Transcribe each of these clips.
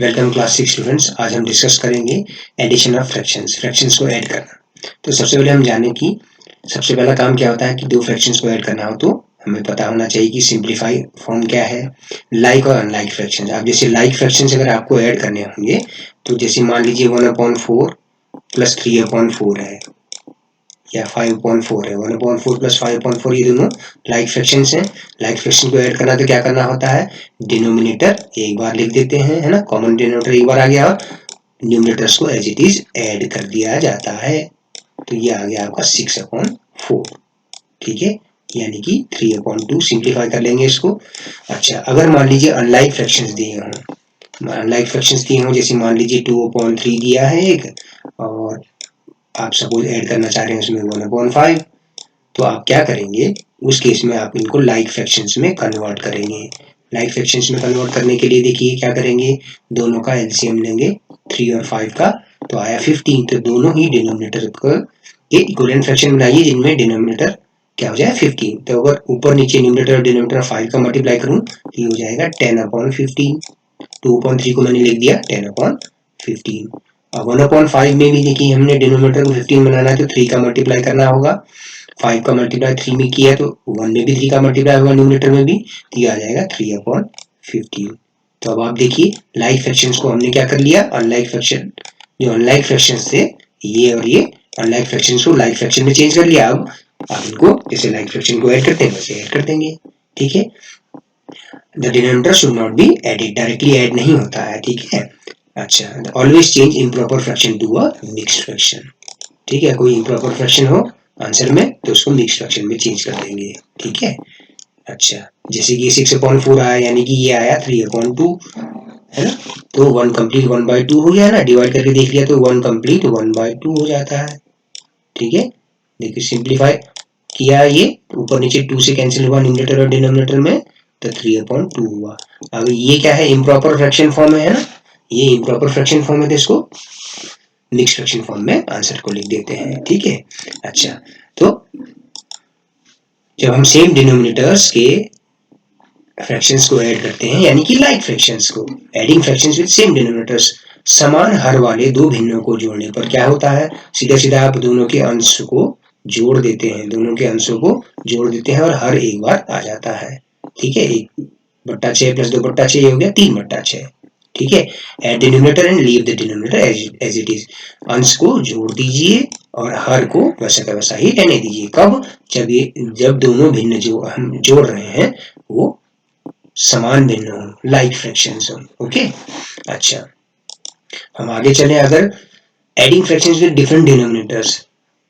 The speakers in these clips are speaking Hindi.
Welcome class 6 students. आज हम डिस्कस करेंगे एडिशन ऑफ फ्रैक्शंस, फ्रैक्शंस को ऐड करना। तो सबसे पहले हम जाने कि सबसे पहला काम क्या होता है कि दो फ्रैक्शंस को ऐड करना हो तो हमें पता होना चाहिए कि सिंप्लीफाई फॉर्म क्या है, लाइक और अनलाइक फ्रैक्शंस। अब जैसे लाइक फ्रैक्शंस अगर आपको ऐड करने होंगे तो जैसे मान लीजिए 1/4 प्लस 3/4 है या 5/4 है। 1/4 प्लस 5/4 ये दोनों लाइक फ्रैक्शंस हैं। लाइक फ्रैक्शन को ऐड करना तो क्या करना होता है, डिनोमिनेटर एक बार लिख देते हैं, है ना, कॉमन डिनोमिनेटर एक बार आ गया और न्यूमरेटर्स को एज इट इज ऐड कर दिया जाता है। तो ये आ गया आपका 6/4, ठीक है, यानी कि 3/2 सिंप्लीफाई कर लेंगे इसको। अच्छा, अगर मान लीजिए अनलाइक फ्रैक्शंस दिए हों, अनलाइक फ्रैक्शंस दिए हों, जैसे मान लीजिए 2/3 दिया है एक, और आप सपोज ऐड करना चाह रहे हैं उसमें 1/5, तो आप क्या करेंगे, उस केस में आप इनको लाइक फ्रैक्शंस में कन्वर्ट करेंगे। लाइक फ्रैक्शंस में कन्वर्ट करने के लिए देखिए क्या करेंगे, दोनों का एलसीएम लेंगे 3 और 5 का, तो आया 15। तो दोनों ही डिनोमिनेटर को एक इक्विवेलेंट फ्रैक्शन बनाइए जिनमें डिनोमिनेटर क्या हो जाए 15। तो अगर ऊपर नीचे न्यूमरेटर और डिनोमिनेटर 5 का मल्टीप्लाई करूं तो ये हो जाएगा 10/15। 2/3 को मैंने लिख दिया 10/15। अब 1/5 में भी देखिए हमने डिनोमिनेटर को 15 बनाना है तो 3 का मल्टीप्लाई करना होगा। 5 का मल्टीप्लाई 3 में किया तो 1 में भी 3 का मल्टीप्लाई होगा, न्यूमरेटर में भी, तो ये आ जाएगा 3/15। तो अब आप देखिए लाइक फ्रैक्शंस को हमने क्या कर लिया, अनलाइक फ्रैक्शन, जो अनलाइक फ्रैक्शंस थे ये और ये अनलाइक फ्रैक्शंस को लाइक फ्रैक्शन में चेंज कर लिया। अब आप इनको जैसे लाइक फ्रैक्शन को ऐड करते हैं वैसे ऐड कर देंगे, ठीक है। The denominator should not be added, directly add नहीं होता है, ठीक है। अच्छा, always change improper fraction to a mixed fraction, ठीक है। कोई इम्प्रॉपर फ्रैक्शन हो आंसर में तो उसको मिक्स्ड फ्रैक्शन में चेंज कर देंगे, ठीक है। अच्छा, जैसे कि 6/4 आया यानी कि ये आया 3/2, है ना, तो 1 कंप्लीट 1/2 हो गया ना, डिवाइड करके देख लिया तो 1 कंप्लीट 1/2 हो जाता है, ठीक है। देखिए सिंप्लीफाई किया, ये ऊपर नीचे 2 से कैंसिल हुआ न्यूमरेटर और डिनोमिनेटर में, तो 3/2 हुआ। अब ये क्या है, इम्प्रॉपर फ्रैक्शन फॉर्म है ना, ये इम्प्रॉपर फ्रैक्शन फॉर्म है तो इसको मिक्स्ड फ्रैक्शन फॉर्म में आंसर को लिख देते हैं, ठीक है। अच्छा, तो जब हम सेम डिनोमिनेटर्स के फ्रैक्शंस को ऐड करते हैं यानी कि लाइक फ्रैक्शंस को, adding fractions with same denominators, समान हर वाले दो भिन्नों को जोड़ने पर क्या होता है, सीधा सीधा आप दोनों के अंश को जोड़ देते हैं, दोनों के अंशों को जोड़ देते हैं और हर एक बार आ जाता है, ठीक है। 1/6 प्लस 2/6 हो गया 3/6, ठीक है। Add denominator and leave the denominator as it is, अंश को जोड़ दीजिए और हर को वैसा का वैसा ही रहने दीजिए। कब, जब दोनों भिन्न जो हम जोड़ रहे हैं वो समान भिन्न हो, लाइक फ्रैक्शंस हो, ओके। अच्छा, हम आगे चले, अगर adding fractions with different denominators,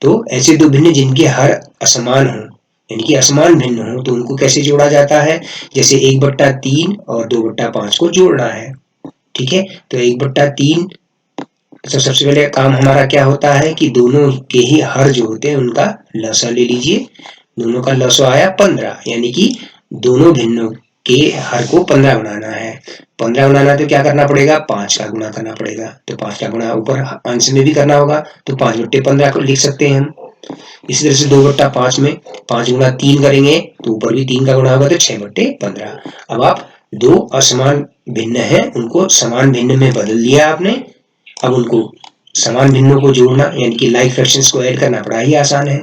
तो ऐसे दो भिन्न जिनके हर असमान हो यानी कि असमान भिन्न हो तो उनको कैसे जोड़ा जाता है, जैसे 1/3 और 2/5 को जोड़ना है, ठीक है। तो 1/3, तो सबसे पहले काम हमारा क्या होता है कि दोनों के ही हर जो होते हैं उनका लसा ले लीजिए। दोनों का लसा आया 15, यानी कि दोनों भिन्नों के हर को 15 बनाना है। 15 बनाना तो क्या करना पड़ेगा, 5 का गुणा करना पड़ेगा। तो 5 का गुणा ऊपर अंश में भी करना होगा, तो 5/15 को लिख सकते हैं हम। इसी तरह से 2/5 में 5 गुणा 3 करेंगे तो ऊपर भी 3 का गुणा होगा तो 6/15। अब आप दो असमान भिन्न है उनको समान भिन्न में बदल दिया आपने। अब उनको समान भिन्नों को जोड़ना यानी कि लाइक फ्रैक्शंस को ऐड करना बड़ा ही आसान है।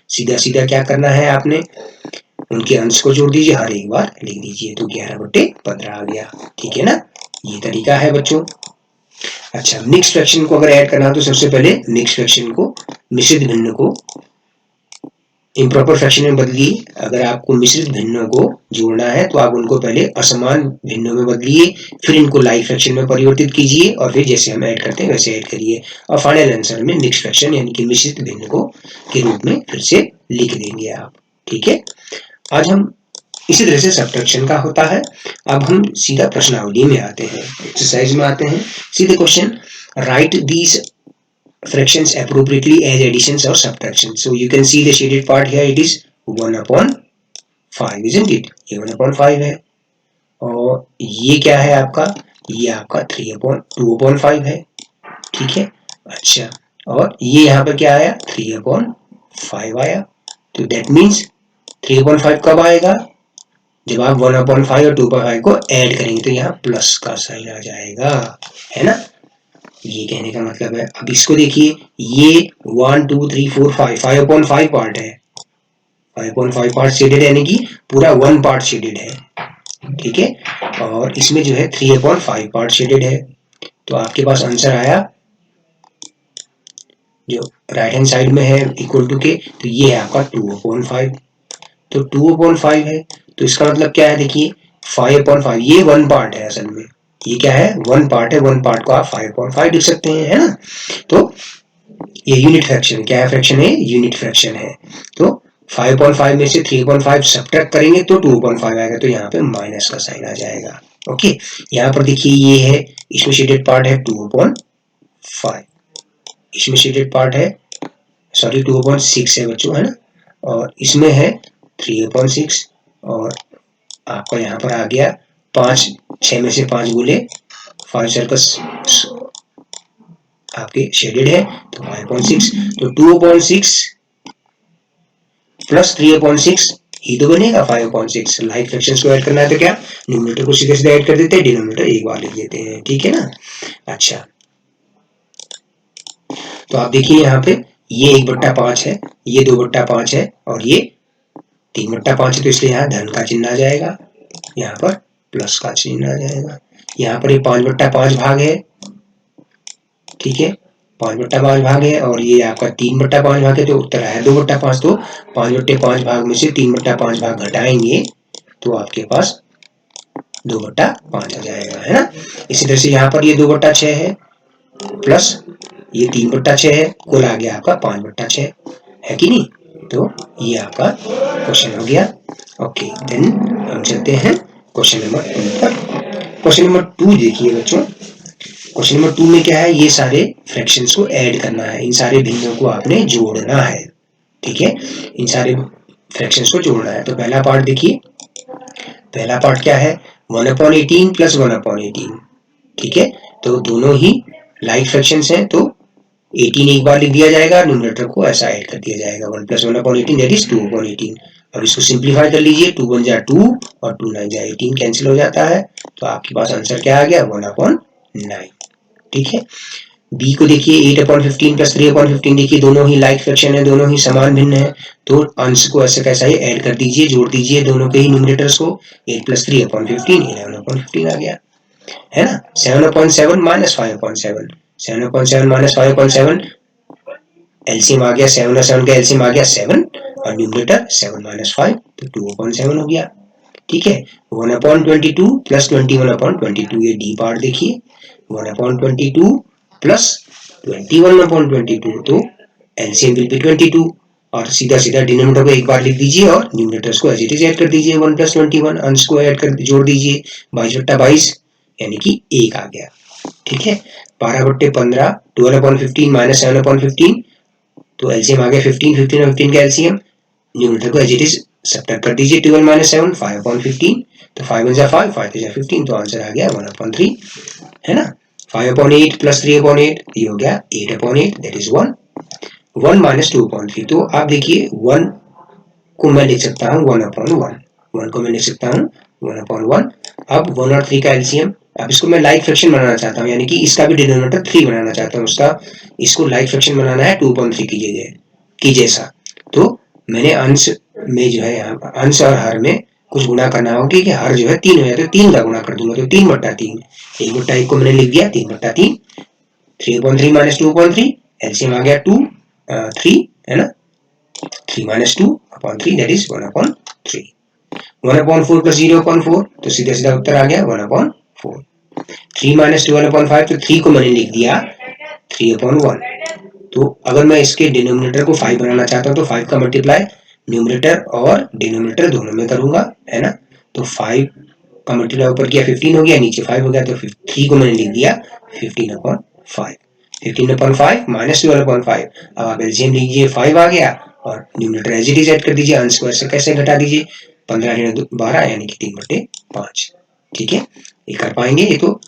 सीधा सीधा क्या करना है आपने, उनके अंश को जोड़ दीजिए, हर एक बार लिख दीजिए, तो 11/15 आ गया, ठीक है ना। ये तरीका है बच्चों। अच्छा, मिक्स फ्रैक्शन को अगर ऐड करना हो तो सबसे पहले मिक्स फ्रैक्शन को, मिश्रित भिन्न को इम्प्रॉपर फ्रैक्शन में बदलिए। अगर आपको मिश्रित भिन्नों को जोड़ना है तो आप उनको पहले असमान भिन्नों में बदलिए, फिर इनको लाइक फ्रैक्शन में परिवर्तित कीजिए और फिर जैसे हम ऐड करते हैं वैसे ऐड करिए, और फाइनल आंसर में मिक्स फ्रैक्शन यानी कि मिश्रित भिन्न को के रूप में फिर से लिख देंगे आप, ठीक है। आज हम इसी तरह से सब्ट्रैक्शन का होता है। अब हम सीधा प्रश्नावली में आते हैं, एक्सरसाइज में आते हैं। सीधे question, right these fractions appropriately as additions or subtractions. So you can see the shaded part here, it is 1/5, isn't it? ये 1/5 है, और ये क्या है आपका, ये आपका 2/5 है, ठीक है। अच्छा, और ये यहाँ पे क्या आया, 3/5 आया। तो दैट मीन्स 3/5 कब आएगा, जब आप 1/5 और 2/5 को ऐड करेंगे तो यहाँ प्लस का साइन आ जाएगा, है ना। ये कहने का मतलब है। अब इसको देखिए, ये 1 2 3 4 5 5/5 पार्ट है, 5/5 पार्ट शेडेड यानी कि पूरा 1 पार्ट शेडेड है, ठीक है। और इसमें जो है 3/5 पार्ट शेडेड है। तो आपके पास आंसर आया जो राइट हैंड साइड में है इक्वल टू के, तो ये है आपका 2/5। तो 2/5 है, तो इसका मतलब क्या है, देखिए 5/5 ये 1 पार्ट है असल में, ये क्या है 1 पार्ट है, 1 पार्ट को आप 5/5 लिख सकते हैं, है ना। तो ये यूनिट फ्रैक्शन क्या है, फ्रैक्शन है, यूनिट फ्रैक्शन है। तो 5/5 में से 3/5 सब्ट्रैक्ट करेंगे तो 2/5 आएगा, तो यहाँ पे माइनस का साइन आ जाएगा। ओके, यहाँ पर देखिए ये है, इसमें शेडेड पार्ट है 2/5, इसमें शेडेड पार्ट है, सॉरी 2/6 है बच्चों, है ना। और इसमें है 3/6 और आपका यहाँ पर आ गया 5, 6 में से 5 गुले 5 सर्कस आपके शेडेड है, तो 5/6, तो 2/6 प्लस 3/6 ही तो बनेगा 5/6। लाइक फ्रैक्शंस को ऐड करना है तो क्या, न्यूमरेटर को सीधे सीधे ऐड कर देते हैं, डिनोमिनेटर एक बार लिख देते हैं, ठीक है ना। अच्छा, तो आप देखिए यहाँ पे ये 1/5 है, ये 2/5 है और ये 3/5 है, तो इसलिए यहाँ धन का चिन्ह आ जाएगा, यहाँ पर प्लस का चिन्ह आ जाएगा। यहाँ पर ये 5/5 भाग है, ठीक है, 5/5 भाग है, और ये आपका 3/5 भाग है, तो उत्तर है 2/5। तो 5/5 भाग में से 3/5 भाग घटाएंगे तो आपके पास 2/5 आ जाएगा, है ना। इसी तरह से यहाँ पर ये 2/6 है प्लस ये 3/6 है, कुल आ गया आपका 5/6, है कि नहीं। तो ये आपका क्वेश्चन हो गया। ओके, देन हम चलते हैं क्वेश्चन नंबर 2 पर। क्वेश्चन नंबर 2 देखिए बच्चों, क्वेश्चन नंबर 2 में क्या है, ये सारे फ्रैक्शंस को ऐड करना है, इन सारे भिन्नों को आपने जोड़ना है, ठीक है, इन सारे फ्रैक्शंस को जोड़ना है। तो पहला पार्ट देखिए, पहला पार्ट क्या है, 1/18 प्लस 1/18, ठीक है। तो दोनों ही लाइक फ्रैक्शंस हैं, तो 18 एक बार लिख दिया जाएगा, न्यूमरेटर को ऐसा ऐड कर दिया जाएगा, 1 + 1/18 दैट इज 2/18। अब इसको सिंप्लीफाई कर लीजिए, 2 × 1 = 2 और 2 × 9 = 18 कैंसिल हो जाता है, तो आपके पास आंसर क्या आ गया 1/9, ठीक है। बी को देखिए, 8/15 प्लस 3/15, देखिए दोनों ही लाइक फ्रैक्शन है, दोनों ही समान भिन्न है, तो अंश को ऐसे कैसा ही ऐड कर दीजिए, जोड़ दीजिए दोनों के ही न्यूमरेटर्स को, 8 + 3/15 11/15 आ गया, है ना। 7/7 - 5/7, 7/7 - 5/7 एलसीएम आ गया, 7 और 7 का एलसीएम आ गया 7 और न्यूमरेटर 7 - 5, तो 2/7 हो गया, ठीक है। 1/22 प्लस 21/22, ये डी पार्ट देखिए, 1/22 प्लस 21/22, तो एलसीएम विल बी 22, और सीधा सीधा डिनोमिनेटर को एक बार लिख दीजिए और न्यूमरेटर्स को एज इट इज ऐड कर दीजिए, 1 + 21, अंश को ऐड कर जोड़ दीजिए, 22/22 यानी कि 1 आ गया, ठीक है। 12/15 12/15 - 7/15, तो एलसीएम आ गया 15, 15 और 15 का एलसीएम, न्यूमरेटर को एज इट इज सब्ट्रैक्ट कर दीजिए, 12 - 7 5/15, तो 5 × 5 5 × 15, तो आंसर आ गया 1/3, है ना। 5/8 प्लस 3/8, ये हो गया 8/8 दैट इज 1, 1 - 2/3, तो आप देखिए 1 को मैं लिख सकता हूँ 1/1, 1 को मैं लिख सकता हूँ 1/1। अब 1 और 3 का एलसीएम, अब इसको मैं लाइक फ्रैक्शन बनाना चाहता हूँ, यानी कि इसका भी डिनोमिनेटर 3 बनाना चाहता हूँ, उसका इसको लाइक फ्रैक्शन बनाना है 2/3 की जगह की जैसा, तो मैंने अंश में जो है यहाँ अंश और हर में कुछ गुणा करना होगा, कि हर जो है 3 हो जाए तो 3 का गुणा कर दूंगा, तो 3/3, 1/1 को मैंने लिख दिया 3/3, 3/3 - 2/3 एलसीएम आ गया 2 3, है ना, 3 - 2/3 दैट इज 1/3, 1/4 प्लस 0/4, तो सीधा सीधा उत्तर आ गया 1/4, 3 - 12/5, तो 3 को मैंने लिख दिया 3/1, तो अगर मैं इसके डिनोमिनेटर को 5 बनाना चाहता हूँ तो 5 का मल्टीप्लाई न्यूमरेटर और डिनोमिनेटर दोनों में करूंगा, है ना। तो 5 का मल्टीप्लाई ऊपर किया 15 हो गया, नीचे 5 हो गया, तो 3 को मैंने लिख दिया 15/5, 15/5 - 12/5, अब आप एलसीएम लीजिए 5 आ गया और numerator as it is add कर दीजिए, अंश को ऐसे कैसे घटा दीजिए, 15 × 12 यानी कि 3/5, ठीक है, ये कर पाएंगे। ये तो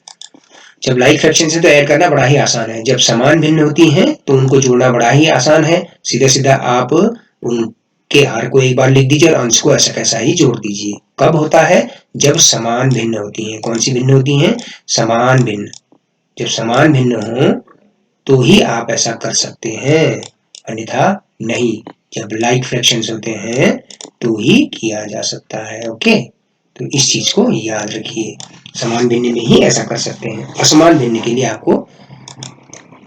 जब लाइक फ्रैक्शन से तो ऐड करना बड़ा ही आसान है, जब समान भिन्न होती हैं तो उनको जोड़ना बड़ा ही आसान है, सीधा सीधा आप उन के हार को एक बार लिख दीजिए और अंश को ऐसा कैसा ही जोड़ दीजिए। कब होता है? जब समान भिन्न होती हैं। कौन सी भिन्न होती हैं? समान भिन्न। जब समान भिन्न हो तो ही आप ऐसा कर सकते हैं, अन्यथा नहीं। जब लाइक फ्रैक्शंस होते हैं तो ही किया जा सकता है। ओके, तो इस चीज को याद रखिए, समान भिन्न में ही ऐसा कर सकते हैं। असमान भिन्न के लिए आपको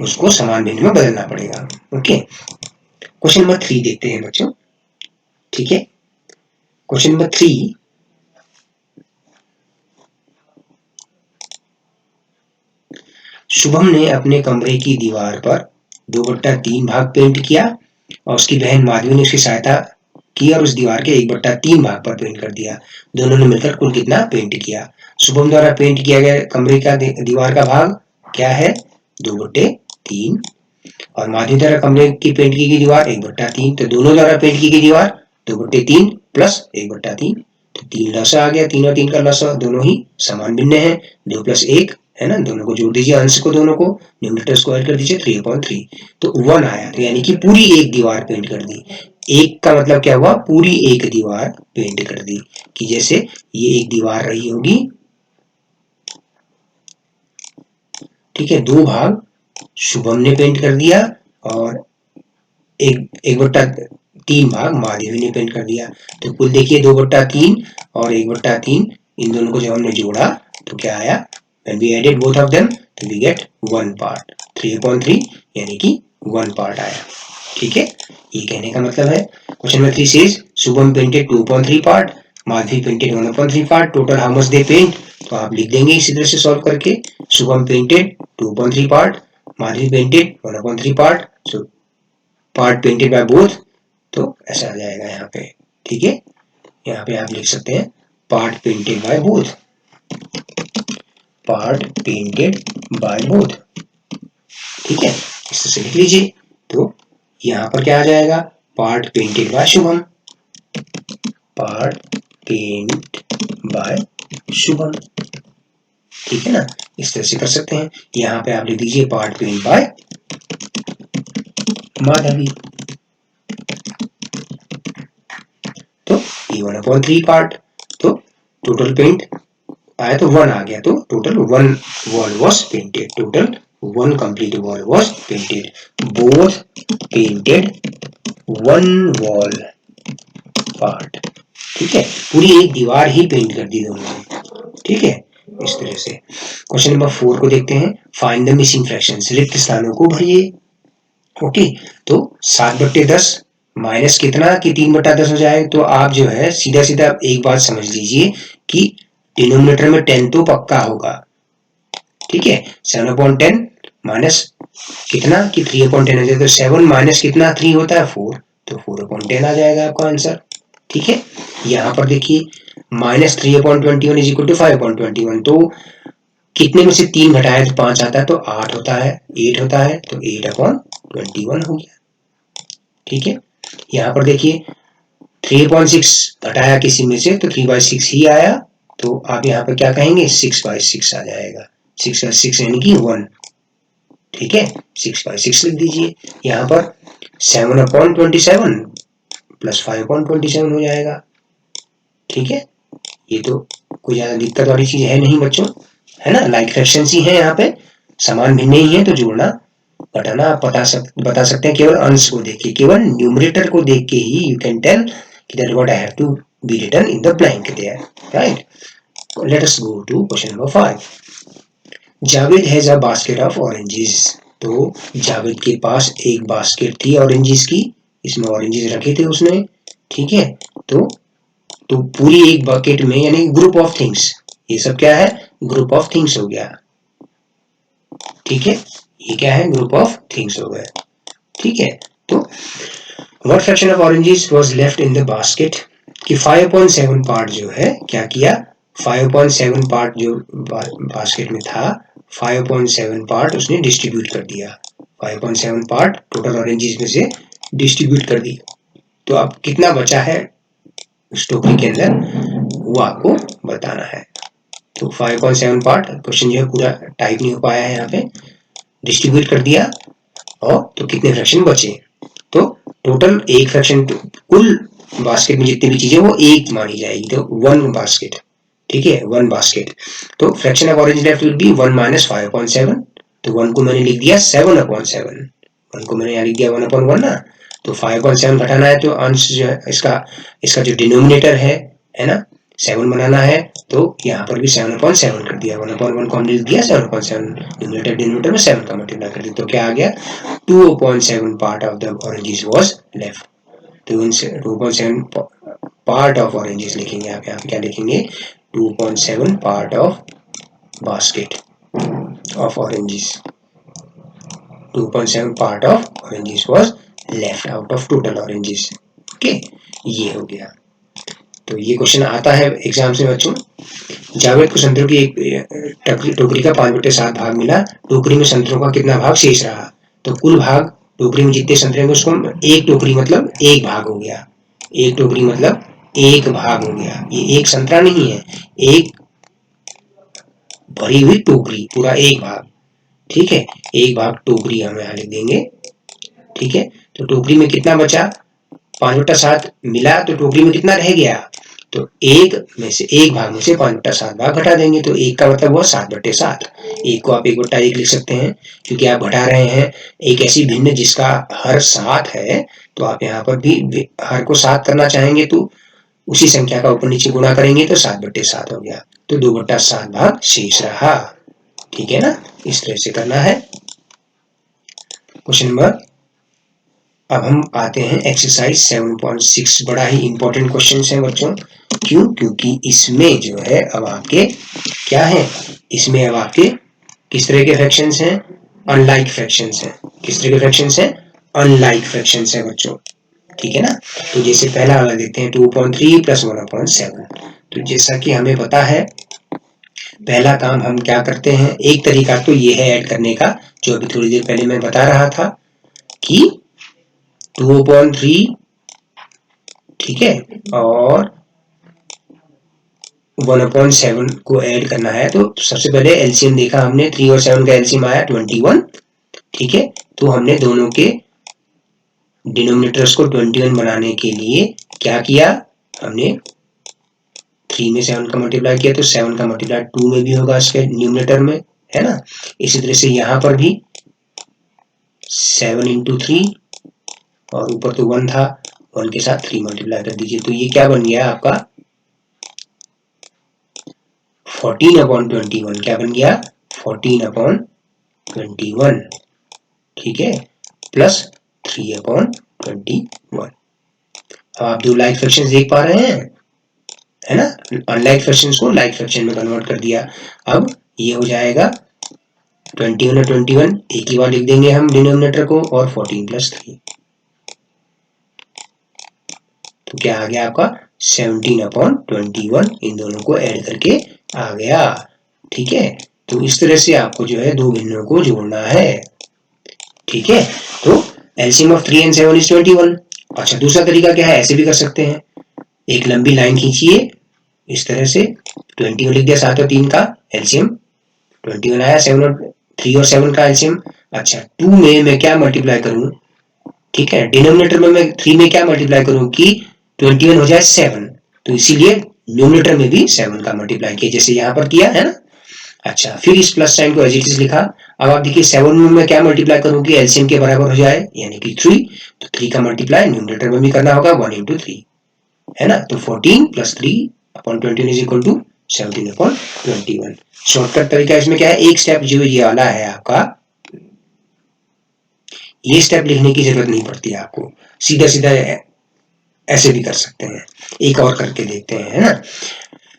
उसको समान भिन्न में बदलना पड़ेगा। ओके, क्वेश्चन नंबर 3 देखते हैं बच्चों। ठीक है, क्वेश्चन नंबर 3, शुभम ने अपने कमरे की दीवार पर 2/3 भाग पेंट किया और उसकी बहन माधवी ने उसकी सहायता की और उस दीवार के 1/3 भाग पर पेंट कर दिया। दोनों ने मिलकर कुल कितना पेंट किया? शुभम द्वारा पेंट किया गया कमरे का दीवार का भाग क्या है? 2/3 और माधवी द्वारा कमरे की पेंट की गई दीवार 1/3। तो दोनों द्वारा पेंट की गई दीवार 2/3 प्लस 1/3, तो 3 लसा आ गया। 3 और 3 का लसा, दोनों ही समान भिन्न है। 2 + 1 है ना, दोनों को जोड़ दीजिए, अंश को दोनों को, न्यूमरेटर स्क्वायर कर दीजिए, 3/3 तो 1 आया। तो यानी कि पूरी एक दीवार पेंट कर दी। एक का मतलब क्या हुआ? पूरी एक दीवार पेंट कर दी। कि जैसे ये एक दीवार रही होगी, ठीक है, 2 भाग शुभम ने पेंट कर दिया और 1/3 भाग माधवी ने पेंट कर दिया। तो कुल देखिए 2/3 और 1/3, इन दोनों को जब हमने जोड़ा तो क्या आया? When we added both of them, तो we get 1 part, 3/3 यानी कि 1 part आया। ठीक है, ये कहने का मतलब है। Question number 3 says Shubham painted 2/3 part, Madhavi painted 1/3 part, total how much they paint? तो आप लिख देंगे इसी तरह से सॉल्व करके, Shubham painted 2/3 part, Madhavi painted 1/3 part, so part painted by both, तो ऐसा आ जाएगा यहाँ पे। ठीक है, यहाँ पे आप लिख सकते हैं part painted by both, part painted by both. ठीक है, इस तरह से लिख लीजिए। तो यहाँ पर क्या आ जाएगा? Part painted by Shubham, part paint by Shubham. ठीक है ना, इस तरह से कर सकते हैं। यहाँ पे आप लिख दीजिए पार्ट पेंट बाय माधवी। तो ये 1/3 पार्ट, तो टोटल पेंट आया तो 1 आ गया, तो total 1 wall was painted, total 1 complete wall was painted, both painted 1 wall part। ठीक है, पूरी एक दीवार ही पेंट कर दी दोनों ने। ठीक है, इस तरह से। क्वेश्चन नंबर 4 को देखते हैं। फाइंड द मिसिंग फ्रैक्शंस, रिक्त स्थानों को भरिए। ओके, तो 7/10 माइनस कितना कि 3/10 हो जाए। तो आप जो है सीधा सीधा एक बात समझ लीजिए कि डिनोमिनेटर में 10 तो पक्का होगा। ठीक है, 7/10 माइनस कितना कि 3/10 हो जाए, तो 7 माइनस कितना 3 होता है 4, तो 4/10 आ जाएगा आपका आंसर। ठीक है, यहाँ पर देखिए माइनस 3/21 इज इक्वल टू 5/21, तो कितने में से 3 घटाए तो 5 आता है, तो 8 होता है, 8 होता है, तो 8/21 हो गया। ठीक है, यहाँ पर देखिए 3/6 घटाया किसी में से तो 3/6 ही आया, तो आप यहाँ पर क्या कहेंगे? 6/6 आ जाएगा। 6/6 यानी कि 1। ठीक है, 6/6 लिख दीजिए। यहाँ पर 7/27 प्लस 5/27 हो जाएगा। ठीक है, ये तो कोई ज्यादा दिक्कत वाली चीज है नहीं बच्चों, है ना। लाइक फ्रैक्शंस ही है, यहाँ पे समान भिन्न ही है, तो जोड़ना घटाना आप बता सकते हैं केवल अंश को देख के, केवल न्यूमरेटर को देख के ही you can tell that what I have to be written in the blank there, right? Let us go to question number 5. Javed has a basket of oranges, तो जावेद के पास एक बास्केट थी ऑरेंजेस की, इसमें ऑरेंजेस रखे थे उसने। ठीक है, तो पूरी एक बकेट में यानी ग्रुप ऑफ थिंग्स, ये सब क्या है? ग्रुप ऑफ थिंग्स हो गया। ठीक है, ये क्या है? ग्रुप ऑफ थिंग्स हो गया। ठीक है, तो what fraction of oranges was left in the basket, कि 5/7 पार्ट जो है क्या किया? 5/7 पार्ट जो बास्केट में था, 5/7 पार्ट उसने डिस्ट्रीब्यूट कर दिया। 5/7 पार्ट टोटल ऑरेंजेस में से डिस्ट्रीब्यूट कर दिया। तो अब कितना बचा है उस टोकरी के अंदर, वो आपको बताना है। तो 5/7 पार्ट, क्वेश्चन जो है पूरा टाइप नहीं हो पाया है यहाँ पे, डिस्ट्रीब्यूट कर दिया और तो कितने फ्रैक्शन बचे? तो टोटल एक फ्रैक्शन, कुल बास्केट में जितनी भी चीजें वो एक मानी जाएगी, तो 1 बास्केट, ठीक है, 1 बास्केट। तो fraction of orange left will be 1 minus 5/7। तो 1 को मैंने लिख दिया 7/7, 1 को मैंने यहाँ लिख दिया 1/1 ना। तो 5/7 घटाना है, तो अंश जो है इसका जो डिनोमिनेटर है ना, 7 बनाना है, तो यहाँ पर भी 7/7 कर दिया। 1/1 को हमने लिख दिया 7/7, डिनोमिनेटर में 7 का मल्टीप्लाई कर दिया, तो क्या आ गया 2/7 part of the oranges was left. तो 2/7 पार्ट ऑफ ऑरेंजेस लिखेंगे आप, यहाँ पे क्या लिखेंगे 2/7 part of basket of oranges, 2/7 part of oranges was left out of total oranges. Okay, ये हो गया। तो ये क्वेश्चन आता है एग्जाम में बच्चों। जावेद को संतरों की एक टोकरी का 5/7 भाग मिला, टोकरी में संतरों का कितना भाग शेष रहा? तो कुल भाग टोकरी में जितने संतरे होंगे उसको एक टोकरी मतलब एक भाग हो गया, एक टोकरी मतलब एक भाग हो गया। ये एक संतरा नहीं है, एक भरी हुई टोकरी, पूरा एक भाग, ठीक है, एक भाग टोकरी हम यहाँ लिख देंगे, ठीक है। तो टोकरी में कितना बचा, 5/7 मिला, तो टोकरी में कितना रह गया, तो एक भाग में से 5/7 भाग घटा देंगे, तो एक का मतलब हुआ 7/7। एक को आप 1/1 लिख सकते हैं, क्योंकि आप घटा रहे हैं एक ऐसी भिन्न जिसका हर 7 है, तो आप यहाँ पर भी हर को 7 करना चाहेंगे, तो उसी संख्या का ऊपर नीचे गुणा करेंगे, तो 7/7 हो गया, तो 2/7 भाग शेष रहा, ठीक है ना। इस तरह से करना है। क्वेश्चन नंबर, अब हम आते हैं एक्सरसाइज 7.6। बड़ा ही इंपॉर्टेंट क्वेश्चन है बच्चों। क्यों? क्योंकि इसमें जो है अब आपके क्या है, इसमें अब आपके किस तरह के फ्रैक्शंस हैं, अनलाइक फ्रैक्शंस हैं। किस तरह के फ्रैक्शंस हैं, अनलाइक फ्रैक्शंस है बच्चों, ठीक है ना। तो जैसे पहला वाला देखते हैं 2/3 + 1/7। तो जैसा कि हमें पता है, पहला काम हम क्या करते हैं, एक तरीका तो ये है ऐड करने का, जो अभी थोड़ी देर पहले मैं बता रहा था कि 2/3, ठीक है, और 1/7 को ऐड करना है। तो सबसे पहले एलसीएम देखा हमने, 3 और 7 का एलसीएम आया 21, ठीक है। तो हमने दोनों के डिनोमिनेटर्स को 21 बनाने के लिए क्या किया, हमने 3 में 7 का मल्टीप्लाई किया, तो 7 का मल्टीप्लाई 2 में भी होगा इसके न्यूमिनेटर में, है ना। इसी तरह से यहाँ पर भी 7 × 3, और ऊपर तो 1 था, 1 के साथ 3 मल्टीप्लाई कर दीजिए, तो ये क्या बन गया आपका 14/21। क्या बन गया 14/21, ठीक है, प्लस 3/21। अब आप दो लाइक फ्रैक्शंस देख पा रहे हैं, है ना, अनलाइक फ्रैक्शंस को लाइक फ्रैक्शन में कन्वर्ट कर दिया। अब ये हो जाएगा 21 और 21 एक ही बार लिख देंगे हम डिनोमिनेटर को, और 14 + 3, तो क्या आ गया आपका 17/21, इन दोनों को ऐड करके आ गया, ठीक है। तो इस तरह से आपको जो है दो भिन्नों को जोड़ना है, ठीक है। तो एलसीएम ऑफ 3 and 7 is 21। अच्छा, दूसरा तरीका क्या है, ऐसे भी कर सकते हैं, एक लंबी लाइन खींचिए इस तरह से, 21 लिख दिया, 7 और 3 का एलसीएम 21 आया, 3 और 7 का एलसीएम। अच्छा, 2 में मैं क्या मल्टीप्लाई करूं, ठीक है, डिनोमिनेटर में मैं 3 में क्या मल्टीप्लाई करूं कि 21 हो जाए 7, तो इसीलिए न्यूमिनेटर में भी 7 का मल्टीप्लाई किया, जैसे यहाँ पर किया है ना। अच्छा, फिर इस प्लस साइन को एज इट इज लिखा। अब आप देखिए 7 में मैं क्या मल्टीप्लाई करूं कि एलसीएम के बराबर हो जाए, यानी कि 3, तो 3 का मल्टीप्लाई न्यूमिनेटर में भी करना होगा 1 × 3, है ना। तो 14 + 3/21 = 17/21। शॉर्टकट तरीका इसमें क्या है, एक स्टेप जो ये वाला है आपका, ये स्टेप लिखने की जरूरत नहीं पड़ती आपको, सीधा सीधा ऐसे भी कर सकते हैं। एक और करके देखते हैं, है ना।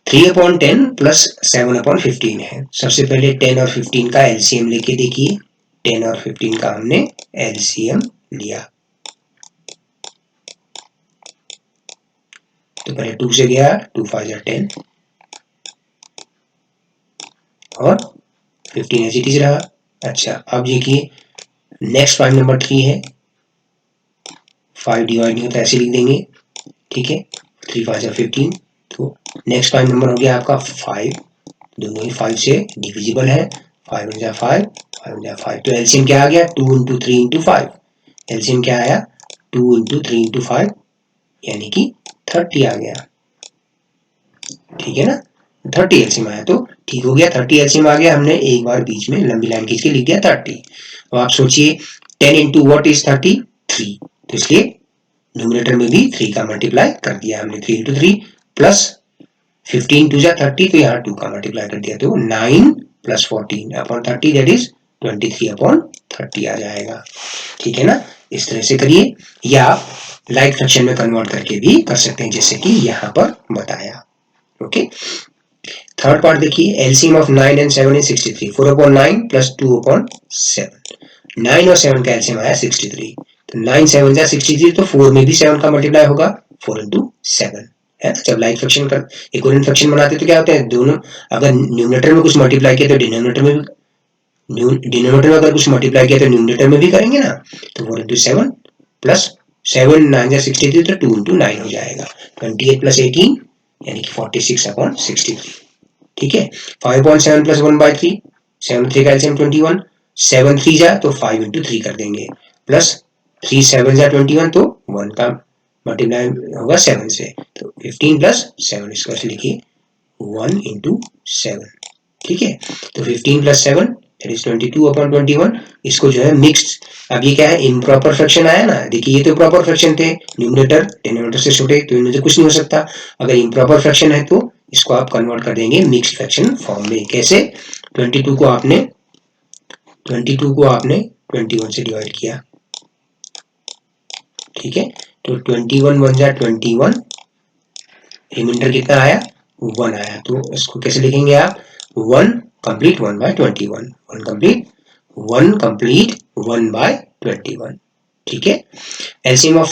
3/10 + 7/15 है। सबसे पहले 10 और 15 का एलसीएम लेके देखिए, 10 और 15 का हमने एलसीएम लिया, तो पहले 2 से गया, 2 × 5 = 10, और 15 एज इट इज रहा। अच्छा, अब देखिए नेक्स्ट पॉइंट नंबर 3 है, 5 डिवाइड नहीं होता, ऐसे लिख देंगे, ठीक है, 3 × 5 = 15। तो नेक्स्ट पॉइंट नंबर हो गया आपका 5, दोनों ही 5 से डिविजिबल है, 5 × 5, 5 × 5, तो एलसीएम क्या आ गया 2 × 3 × 5, एलसीएम क्या आया 2 × 3 × 5, यानी कि 30 आ गया, ठीक है ना, 30 एलसीएम आया तो ठीक हो गया, 30 एलसीएम आ गया, हमने एक बार बीच में लंबी लाइन खींच के लिख दिया 30। अब आप सोचिए 10 इंटू वॉट इज 30, 3, तो इसलिए न्यूमरेटर में भी 3 का मल्टीप्लाई कर दिया हमने, 3 इंटू 3 प्लस 15 टू जा 30, तो यहाँ 2 का मल्टीप्लाई कर दिया, तो 9 plus 14 upon 30 that is 23 upon 30 आ जाएगा, ठीक है ना। इस तरह से करिए, या आप लाइक फ्रैक्शन में कन्वर्ट करके भी कर सकते हैं, जैसे कि यहाँ पर बताया। ओके, थर्ड पार्ट देखिए, LCM of 9 and 7 is 63, 4 upon 9 plus 2 upon 7, 9 और 7 का एलसीएम आया 63, तो 9 7 जा 63, तो 4 में भी 7 का मल्टीप्लाई होगा, 4 इंटू 7 है ना। जब लाइक फ्रैक्शन का इक्विवेलेंट फ्रैक्शन बनाते तो क्या होता है, दोनों अगर न्यूमरेटर में कुछ मल्टीप्लाई किया तो डिनोमिनेटर में भी, डिनोमिनेटर में अगर कुछ मल्टीप्लाई किया तो न्यूमरेटर में भी करेंगे ना, तो 4 इंटू 7 प्लस 7 9 जा 63, तो 2 इंटू 9 हो जाएगा, 28 प्लस 18 यानी कि 46 अपॉन 63, ठीक है। 5 अपॉन 7 प्लस 1 बाई 3, 7 3 का एलसीएम 21, 7 3 जा तो 5 इंटू 3 कर देंगे, प्लस 3 7 जा 21, तो 1 का मल्टीप्लाई होगा 7 से, तो 15 प्लस 7, इसको ऐसे लिखिए 1 इंटू 7, ठीक है। तो 15 प्लस 7 दैट इज 22 अपॉन 21, इसको जो है मिक्स्ड, अब ये क्या है, इम्प्रॉपर फ्रैक्शन आया ना, देखिए ये तो प्रॉपर फ्रैक्शन थे, न्यूमरेटर डिनोमिनेटर से छोटे, तो इनमें से कुछ नहीं हो सकता, अगर इम्प्रॉपर फ्रैक्शन है तो इसको आप कन्वर्ट कर देंगे मिक्स्ड फ्रैक्शन फॉर्म में। कैसे, 22 को आपने 21 से डिवाइड किया, ठीक है, तो 21 1 जा 21, रिमाइंडर कितना आया, 1 आया, तो इसको कैसे लिखेंगे आप, 1 कंप्लीट 1 बाय 21, 1 कंप्लीट 1 बाय 21, ठीक है। एलसीएम ऑफ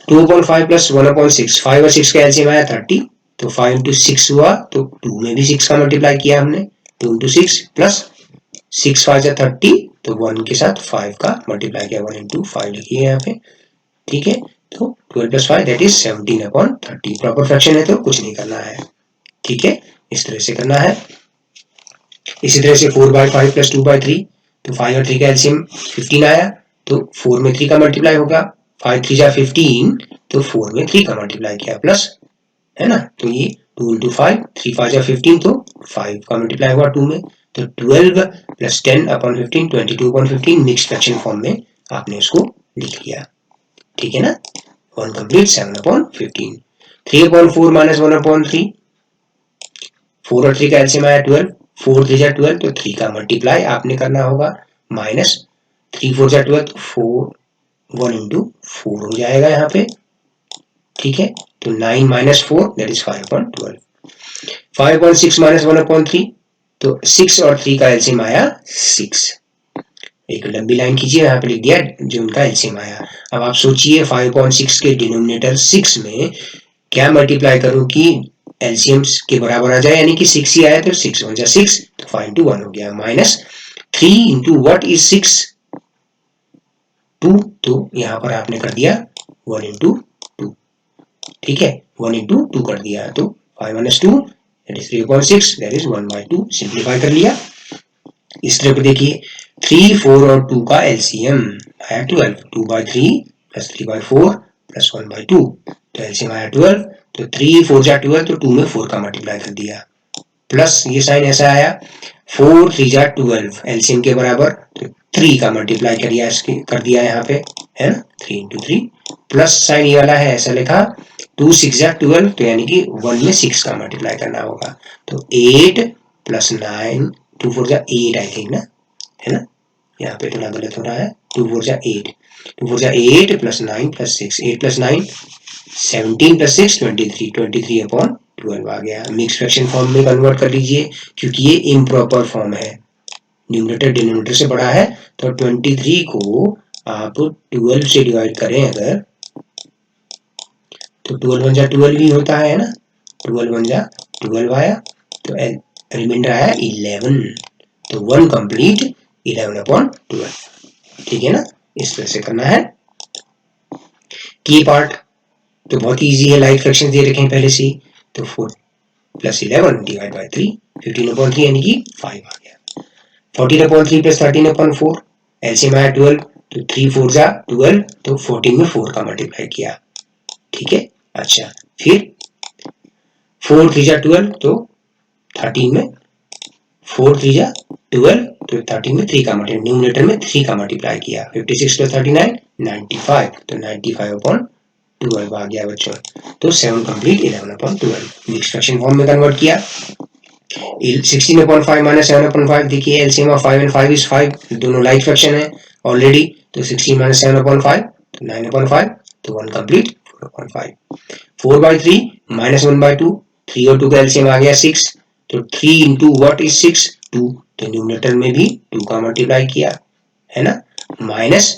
2/5 प्लस 1/6, 5 और 6 का एलसीएम आया 30, तो 5 इंटू 6 हुआ, तो 2 में भी 6 का मल्टीप्लाई किया हमने, 2 इंटू 6 प्लस 6 5 जा 30, तो 1 के साथ 5 का मल्टीप्लाई किया, 1 इंटू 5 लिखिए यहाँ पे, ठीक है। तो 12 plus 5 that is 17 upon 30, proper fraction है तो कुछ नहीं करना है, ठीक है, इस तरह से करना है। इसी तरह से 4 बाई 5 प्लस 2 बाई 3, तो 5 और 3 का एलसीएम 15 आया, तो 4 में 3 का मल्टीप्लाई होगा, 5 3 जा 15, तो 4 में 3 का मल्टीप्लाई किया प्लस, है ना, तो ये 2 इंटू 5, 3 5 जा 15, तो 5 का मल्टीप्लाई हुआ 2 में, तो 12 plus 10 upon 15, 22 upon 15 mixed fraction form में आपने इसको लिख लिया, ठीक है ना। 1 complete 7 upon 15, 3 upon 4 minus 1 upon 3, 4 और 3 का एलसीएम आया 12, 4 3 जा 12, तो 3 का मल्टीप्लाई आपने करना होगा, माइनस 3 4 जा 12, तो 4 1 इंटू 4 हो जाएगा यहाँ पे, ठीक है, तो 9 minus 4 that is 5 upon 12, 5 upon 6 minus 1 upon 3, तो 6 और 3 का एलसीएम आया 6, एक लंबी लाइन खींचिए, यहाँ पे लिख दिया जो उनका एलसीएम आया। अब आप सोचिए 5/6 के डिनोमिनेटर 6 में क्या मल्टीप्लाई करूं कि एलसीएम के बराबर आ जाए, यानी कि 6 ही आया, तो 6 1 जा 6, तो 5 इंटू 1 हो गया, माइनस 3 इंटू व्हाट इज 6 2, तो यहाँ पर आपने कर दिया 1 इंटू 2, ठीक है, 1 इंटू 2 कर दिया, तो 5 minus 2 that is 3/6 that is 1/2, simplify कर लिया। इस तरह पे देखिए 3 4 और 2 का एलसीएम आया 12, 2/3 प्लस 3/4 प्लस 1/2, तो एलसीएम आया 12, तो 3 4 जा 12, तो 2 में 4 का मल्टीप्लाई कर दिया, प्लस ये साइन ऐसा आया 4 3 जा 12, एलसीएम के बराबर, तो 3 का मल्टीप्लाई कर दिया यहाँ पे, है ना, 3 इंटू 3, प्लस साइन ये वाला है ऐसा लिखा 2 6 जा 12, तो यानी कि 1 में 6 का मल्टीप्लाई करना होगा, तो 8 प्लस 9 2 4 जा 8 आई थिंक ना, है ना, यहाँ पे थोड़ा गलत हो रहा है, 2 4 जा 8, 2 4 जा 8 plus 9 plus 6, 8 plus 9 17 plus 6 23, 23 upon 12 आ गया। मिक्स फ्रैक्शन फॉर्म में कन्वर्ट कर लीजिए, क्योंकि ये इम्प्रॉपर फॉर्म है, न्यूमरेटर डिनोमिनेटर से बड़ा है, तो 23 को आप 12 से डिवाइड करें अगर, तो 12 1 जा 12 ही होता है ना, 12 1 जा 12 आया, तो रिमाइंडर आया 11, तो 1 कंप्लीट 11 अपॉन 12, ठीक है ना, इस तरह से करना है। की पार्ट तो बहुत इजी है, लाइक फ्रैक्शन दे रखे हैं पहले से, तो 4 प्लस 11 डिवाइड बाय 3, 15 अपॉन 3 यानी कि 5 आ गया, 14 अपॉन 3 प्लस 13 अपॉन 4, एलसीएम आया 12, तो 3 4 जा 12, तो 14 में 4 का मल्टीप्लाई किया, ठीक है। अच्छा फिर 4 3 जा 12 तो 13 में 4 3 जा 12 तो 13 में 3 का मल्टीप्लाई, न्यूमरेटर में 3 का मल्टीप्लाई किया। 56 + 39 95 तो 95/12 आ गया बच्चों। तो 7 कंप्लीट 11/12 मिक्स फ्रैक्शन फॉर्म में कन्वर्ट किया। 16/5 - 7/5 देखिए एलसीएम ऑफ 5 एंड 5 इज 5, दोनों लाइक फ्रैक्शन है ऑलरेडी। तो 16 - 7/5 तो 9/5 तो 1 कंप्लीट 4/5। 4/3 - 1/2 3 और 2 का एलसीएम आ गया 6 तो 3 इंटू व्हाट इज 6 2 तो न्यूमरेटर में भी 2 का मल्टीप्लाई किया है ना। माइनस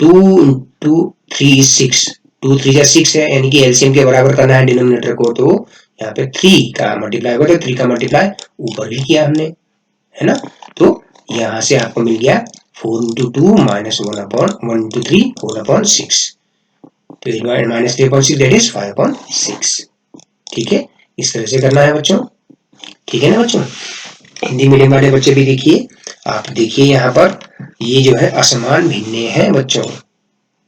2 इंटू 3 इज 6 2 3 जा 6 है यानी कि एलसीएम के बराबर करना है डिनोमिनेटर को, तो यहाँ पे 3 का मल्टीप्लाई होगा तो 3 का मल्टीप्लाई ऊपर भी किया हमने है ना। तो यहाँ से आपको मिल गया 4 इंटू 2 माइनस 1/1 इंटू 3 4/6 तो -3/6 दैट इज 5/6। ठीक है, इस तरह से करना है बच्चों। ठीक है ना बच्चों। हिंदी मीडियम वाले बच्चे भी देखिए, आप देखिए यहाँ पर ये जो है असमान भिन्ने हैं बच्चों,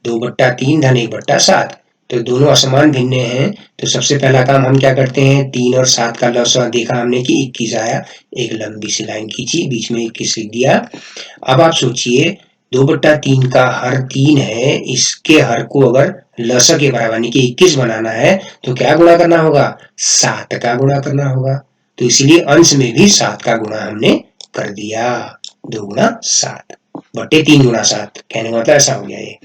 2/3 धन 1/7 तो दोनों असमान भिन्ने हैं। तो सबसे पहला काम हम क्या करते हैं, 3 और 7 का लसाअ देखा हमने कि 21 आया, एक लंबी सी लाइन खींची बीच में 21 लिख दिया। अब आप सोचिए 2/3 का हर 3 है, इसके हर को अगर लसाअ के बराबर यानी कि 21 बनाना है तो क्या गुणा करना होगा, 7 का गुणा करना होगा। तो इसीलिए अंश में भी 7 का गुणा हमने कर दिया, 2 गुणा 7 बटे 3 गुणा 7 कहने का मतलब ऐसा हो गया ये।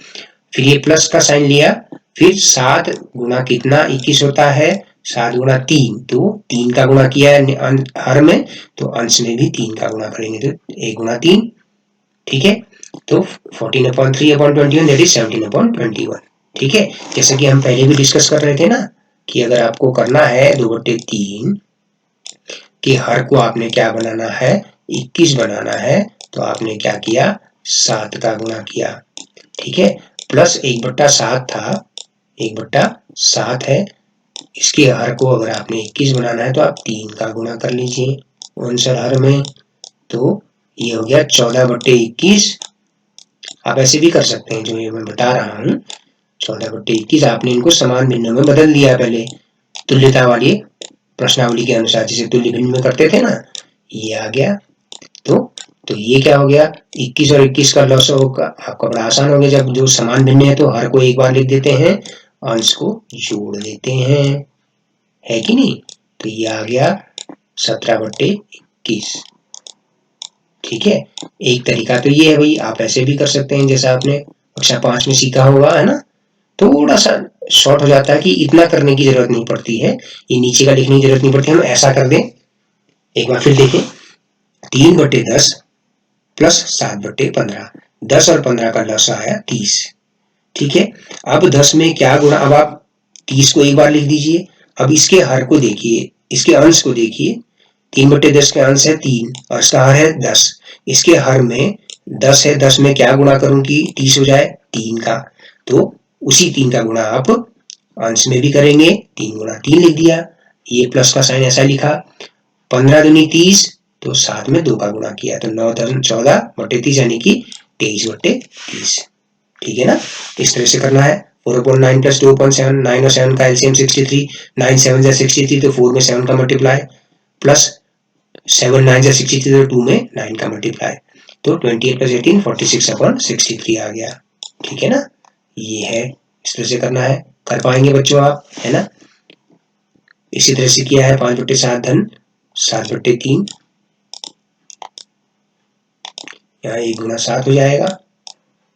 फिर ये प्लस का साइन लिया, फिर 7 गुणा कितना 21 होता है, 7 गुणा 3 तो 3 का गुणा किया है हर में तो अंश में भी 3 का गुणा करेंगे तो 1 गुणा 3। ठीक है, तो 14/3/21 दैट इज 17/21। ठीक है, जैसे कि हम पहले भी डिस्कस कर रहे थे ना कि अगर आपको करना है 2/3 कि हर को आपने क्या बनाना है 21 बनाना है तो आपने क्या किया 7 का गुणा किया। ठीक है, प्लस 1/7 था, 1/7 है, इसके हर को अगर आपने 21 बनाना है तो आप 3 का गुणा कर लीजिए आंसर हर में, तो ये हो गया 14/21। आप ऐसे भी कर सकते हैं जो ये मैं बता रहा हूँ, 14/21 आपने इनको समान भिन्नों में बदल दिया पहले तुल्यता वाली प्रश्नावली के अनुसार, जिसे तुल्य भिन्न में करते थे ना, ये आ गया। तो ये क्या हो गया 21 और 21 का लसाअ होगा आपका बड़ा आसान हो गया, जब जो समान भिन्न है तो हर को एक बार लिख देते हैं, अंश को जोड़ देते हैं, है कि नहीं। तो ये आ गया 17/21। ठीक है, एक तरीका तो ये है भाई, आप ऐसे भी कर सकते हैं जैसा आपने कक्षा 5 में सीखा होगा है ना, थोड़ा सा शॉर्ट हो जाता है कि इतना करने की जरूरत नहीं पड़ती है, ये नीचे का लिखने की जरूरत नहीं पड़ती, हम ऐसा कर दें। एक बार फिर देखें, 3/10 प्लस 7/15, 10 और 15 का लसाअ आया 30। ठीक है, अब 10 में क्या गुणा, अब आप 30 को एक बार लिख दीजिए, अब इसके हर को देखिए, इसके अंश को देखिए, 3/10 का अंश है 3 और इसका हर है 10, इसके हर में 10 है, 10 में क्या गुणा करूं कि 30 हो जाए 3 का, तो उसी 3 का गुणा आप अंश में भी करेंगे, 3 गुणा 3 लिख दिया, ये प्लस का साइन ऐसा लिखा। 15 दूनी 30 तो 7 में 2 का गुणा किया तो 9 धन 14/30 यानी कि 23/30। ठीक है ना, इस तरह से करना है। 4/9 प्लस 2/7, 9 और 7 का एलसीएम 63, 9 7 जा 63 तो 4 में 7 का मल्टीप्लाई, प्लस 7 9 जा 63 तो 2 में 9 का मल्टीप्लाई, तो 28 + 18 46/63 आ गया। ठीक है ना, ये है, इस तरह से करना है, कर पाएंगे बच्चों आप, है ना। इसी तरह से किया है 5/7 धन 7/3, यहाँ 1 गुणा 7 हो जाएगा।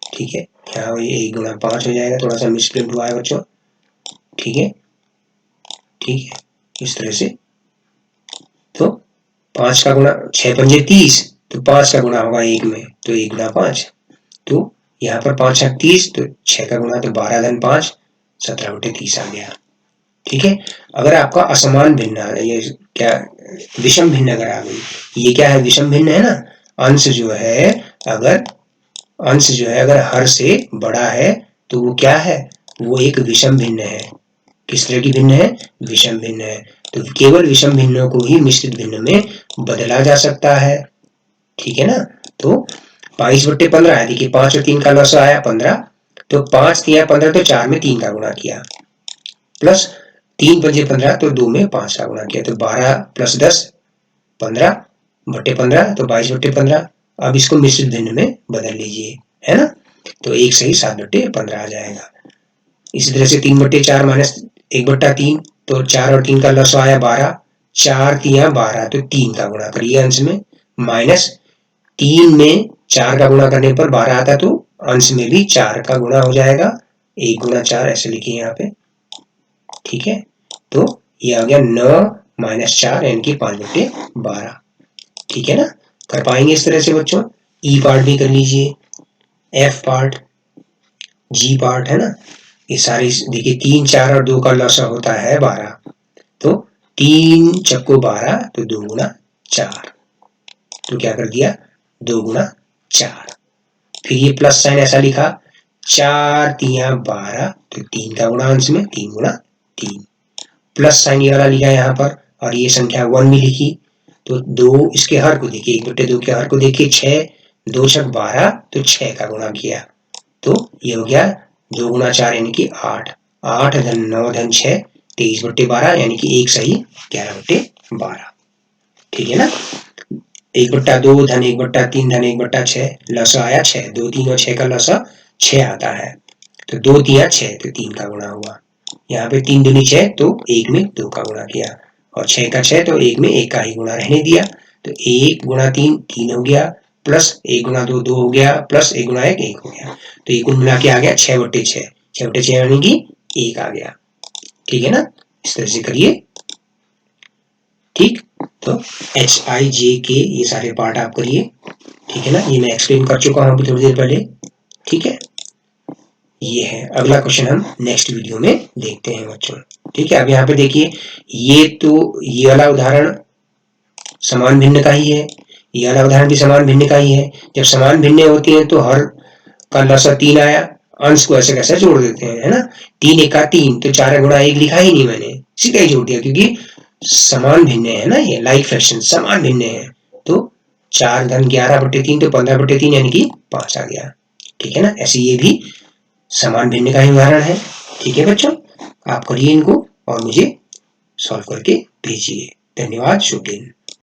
ठीक है, यहाँ 1 गुणा 5 हो जाएगा, थोड़ा सा मिसप्रिंट हुआ है बच्चों। ठीक है, ठीक है, इस तरह से। तो 5 का गुणा 6 पंजे 30 तो 5 का गुणा होगा 1 में तो 1 गुणा 5, तो यहाँ पर 5 6 30 तो 6 का गुणा तो 12 धन 5 17/30 आ गया। ठीक है, अगर आपका असमान भिन्न, ये क्या विषम भिन्न अगर आ गई, ये क्या है विषम भिन्न है ना, अंश जो है अगर हर से बड़ा है तो वो क्या है, वो एक विषम भिन्न है। किस तरह की भिन्न है, विषम भिन्न है। तो केवल विषम भिन्नों को ही मिश्रित भिन्न में बदला जा सकता है। ठीक है ना, तो 22/15 है, देखिए 5 और 3 का लसाअ आया 15, तो 5 3 15 तो 4 में 3 का गुणा किया, प्लस 3 पंजे 15 तो 2 में 5 का गुणा किया तो 12 प्लस 10 15/15 तो 22/15। अब इसको मिश्रित भिन्न में बदल लीजिए, है ना, तो 1 सही 7/15 आ जाएगा। इसी तरह से 3/4 माइनस 1/3 तो 4 और 3 का लसा आया 12, 4 तिया 12 तो 3 का गुणा करिए अंश में, माइनस 3 में 4 का गुणा करने पर 12 आता तो अंश में भी 4 का गुणा हो जाएगा, 1 गुणा 4 ऐसे लिखिए यहाँ पे, ठीक है। तो ये आ गया 9 माइनस 4 यानी कि 5/12, ठीक है ना। कर पाएंगे इस तरह से बच्चों। ई पार्ट भी कर लीजिए, एफ पार्ट, जी पार्ट, है ना। ये सारी देखिए 3 4 और 2 का लसा होता है 12, तो 3 चक्को 12 तो 2 गुणा 4, तो क्या कर दिया 2 गुणा 4। फिर ये प्लस साइन ऐसा लिखा 4 तिया 12 तो 3 का गुणा अंश में 3 गुणा 3, प्लस साइन ये वाला लिखा यहाँ पर और ये संख्या 1 में लिखी, तो 2 इसके हर को देखिए 1/2 के हर को देखिए 6, 2 छक 12 तो 6 का गुणा किया, तो ये हो गया 2 गुणा 4 यानी कि 8, 8 धन 9 धन 6 23/12 यानी कि 1 सही 11/12, ठीक है ना। 1/2 धन 1/3 धन 1/6 लसा आया 6, 2 3 और 6 का लसा 6 आता है, तो 2 तिया 6 तो 3 का गुणा हुआ, यहाँ पे 3 दूनी 6 तो 1 में 2 का गुणा किया और 6 का 6 तो 1 में 1 का ही गुणा रहने दिया, तो 1 गुणा 3 3 हो गया, प्लस 1 गुणा 2 2 हो गया, प्लस 1 गुणा 1 1 हो गया, तो ये कुल मिला के आ गया 6/6, 6/6 यानी कि 1 आ गया, ठीक है ना। इस तरह से करिए, ठीक। तो HIJK ये सारे पार्ट आप करिए, ठीक है ना। ये मैं एक्सप्लेन कर चुका हूँ अभी थोड़ी देर पहले, ठीक है। ये है अगला क्वेश्चन, हम नेक्स्ट वीडियो में देखते हैं बच्चों, ठीक है। अब यहाँ पे देखिए ये तो ये वाला उदाहरण समान भिन्न का ही है, ये वाला उदाहरण भी समान भिन्न का ही है। जब समान भिन्न होती है तो हर का लसा 3 आया, अंश को ऐसे कैसे जोड़ देते हैं, है ना। 3 एका 3 तो 4 गुणा 1 लिखा ही नहीं मैंने, सीधा ही जोड़ दिया क्योंकि समान भिन्न है ना, ये लाइक फ्रैक्शन समान भिन्न है, तो 4 धन 11/3 तो 15/3 यानी कि 5 आ गया, ठीक है ना। ऐसे ये भी समान भिन्न का ही उदाहरण है, ठीक है बच्चों। आप करिए इनको और मुझे सॉल्व करके भेजिए। धन्यवाद, शुभ दिन।